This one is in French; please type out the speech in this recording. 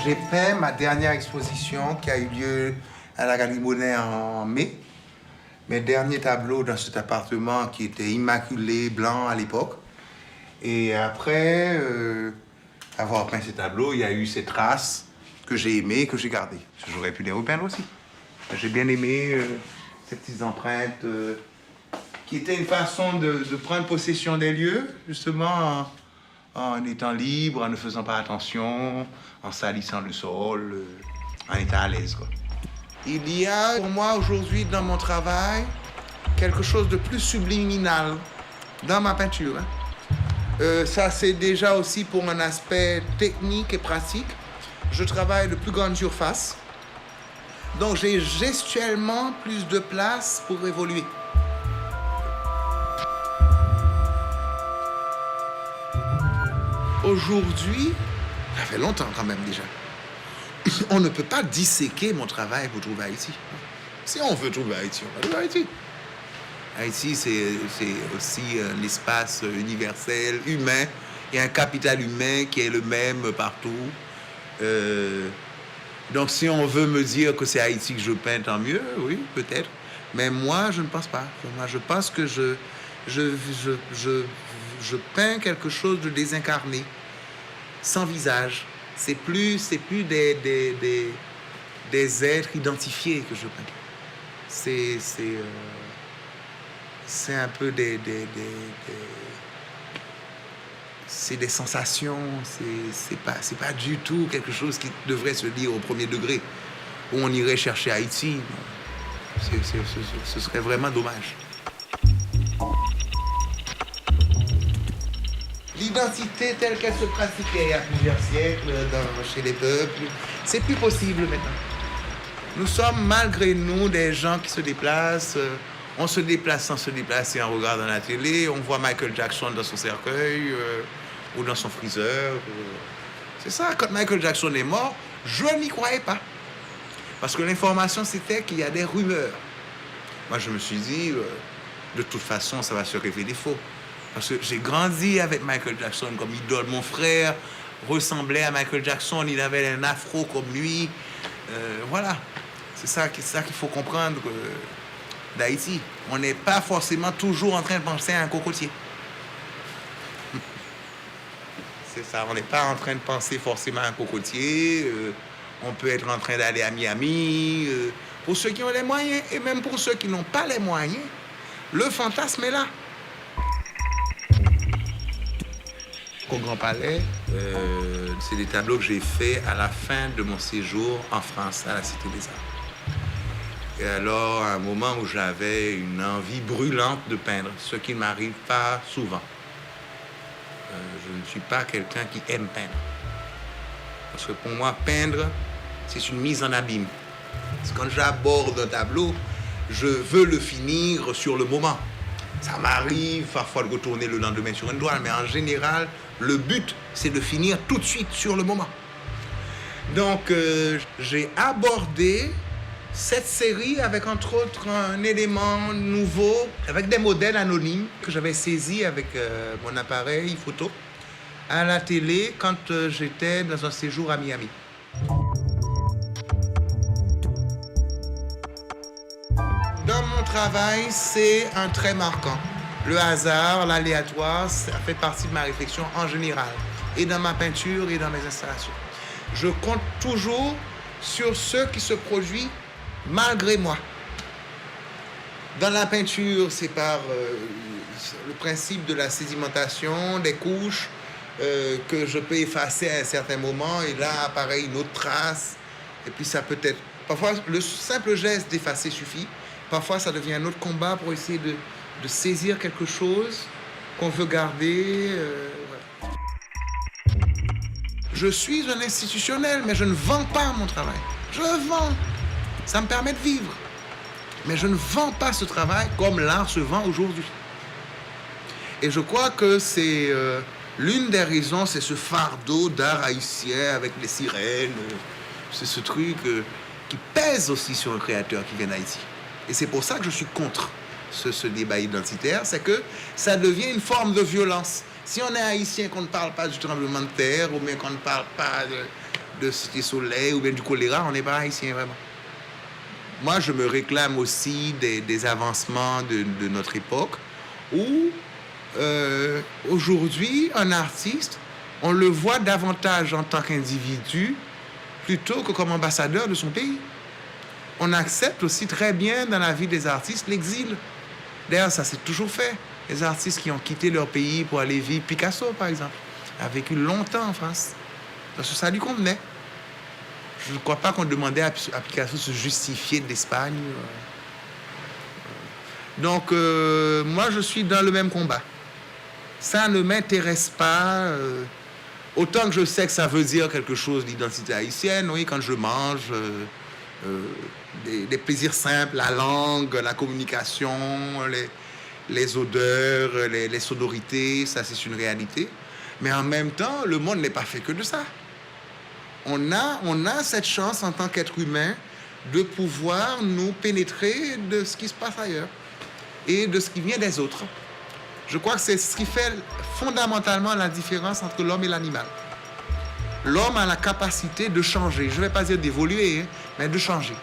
J'ai peint ma dernière exposition qui a eu lieu à la Galerie Monet en mai. Mes derniers tableaux dans cet appartement qui était immaculé, blanc à l'époque. Et après avoir peint ces tableaux, il y a eu ces traces que j'ai aimées, que j'ai gardées. J'aurais pu les repeindre aussi. J'ai bien aimé ces petites empreintes qui étaient une façon de prendre possession des lieux, justement en étant libre, en ne faisant pas attention, en salissant le sol, en étant à l'aise, quoi. Il y a pour moi aujourd'hui dans mon travail quelque chose de plus subliminal dans ma peinture. Ça c'est déjà aussi pour un aspect technique et pratique. Je travaille de plus grande surface, donc j'ai gestuellement plus de place pour évoluer. Aujourd'hui, ça fait longtemps quand même déjà, on ne peut pas disséquer mon travail pour trouver Haïti. Si on veut trouver Haïti, on va trouver Haïti. Haïti, c'est aussi un espace universel, humain. Il y a un capital humain qui est le même partout. Donc si on veut me dire que c'est Haïti que je peins, tant mieux, oui, peut-être. Mais moi, je ne pense pas. Moi, je pense que je peins quelque chose de désincarné, sans visage. C'est plus des êtres identifiés que je peins. C'est un peu c'est des sensations. C'est pas du tout quelque chose qui devrait se lire au premier degré, où on irait chercher Haïti. Ce serait vraiment dommage. L'identité telle qu'elle se pratiquait il y a plusieurs siècles chez les peuples, c'est plus possible maintenant. Nous sommes malgré nous des gens qui se déplacent. On se déplace sans se déplacer en regardant la télé. On voit Michael Jackson dans son cercueil ou dans son freezer. C'est ça, quand Michael Jackson est mort, je n'y croyais pas. Parce que l'information, c'était qu'il y a des rumeurs. Moi, je me suis dit, de toute façon, ça va se révéler faux. Parce que j'ai grandi avec Michael Jackson comme idole. Mon frère ressemblait à Michael Jackson, il avait un afro comme lui. Voilà, c'est ça qu'il faut comprendre d'Haïti. On n'est pas forcément toujours en train de penser à un cocotier. C'est ça, on n'est pas en train de penser forcément à un cocotier. On peut être en train d'aller à Miami. Pour ceux qui ont les moyens, et même pour ceux qui n'ont pas les moyens, le fantasme est là. Au Grand Palais, c'est des tableaux que j'ai faits à la fin de mon séjour en France, à la Cité des Arts. Et alors, à un moment où j'avais une envie brûlante de peindre, ce qui ne m'arrive pas souvent. Je ne suis pas quelqu'un qui aime peindre. Parce que pour moi, peindre, c'est une mise en abîme. Parce que quand j'aborde un tableau, je veux le finir sur le moment. Ça m'arrive parfois de retourner le lendemain sur une toile, mais en général, le but, c'est de finir tout de suite sur le moment. Donc, j'ai abordé cette série avec, entre autres, un élément nouveau, avec des modèles anonymes que j'avais saisis avec mon appareil photo à la télé quand j'étais dans un séjour à Miami. Dans mon travail, c'est un trait marquant. Le hasard, l'aléatoire, ça fait partie de ma réflexion en général, et dans ma peinture et dans mes installations. Je compte toujours sur ce qui se produit malgré moi. Dans la peinture, c'est par le principe de la sédimentation, des couches, que je peux effacer à un certain moment, et là apparaît une autre trace, et puis ça peut être... Parfois, le simple geste d'effacer suffit. Parfois, ça devient un autre combat pour essayer de saisir quelque chose qu'on veut garder. Voilà. Je suis un institutionnel, mais je ne vends pas mon travail. Je vends. Ça me permet de vivre. Mais je ne vends pas ce travail comme l'art se vend aujourd'hui. Et je crois que c'est l'une des raisons, c'est ce fardeau d'art haïtien avec les sirènes. C'est ce truc qui pèse aussi sur un créateur qui vient d'Haïti. Et c'est pour ça que je suis contre ce débat identitaire, c'est que ça devient une forme de violence. Si on est haïtien, qu'on ne parle pas du tremblement de terre, ou bien qu'on ne parle pas de Cité Soleil ou bien du choléra, on n'est pas haïtien vraiment. Moi, je me réclame aussi des avancements de notre époque où aujourd'hui, un artiste, on le voit davantage en tant qu'individu plutôt que comme ambassadeur de son pays. On accepte aussi très bien dans la vie des artistes l'exil. D'ailleurs, ça s'est toujours fait. Les artistes qui ont quitté leur pays pour aller vivre, Picasso par exemple, a vécu longtemps en France. Parce que ça lui convenait. Je ne crois pas qu'on demandait à Picasso de se justifier d'Espagne. Donc, moi, je suis dans le même combat. Ça ne m'intéresse pas. Autant que je sais que ça veut dire quelque chose d'identité haïtienne, oui, quand je mange, des plaisirs simples, la langue, la communication, les odeurs, les sonorités, ça c'est une réalité. Mais en même temps, le monde n'est pas fait que de ça. On a cette chance en tant qu'être humain de pouvoir nous pénétrer de ce qui se passe ailleurs et de ce qui vient des autres. Je crois que c'est ce qui fait fondamentalement la différence entre l'homme et l'animal. L'homme a la capacité de changer, je ne vais pas dire d'évoluer, mais de changer.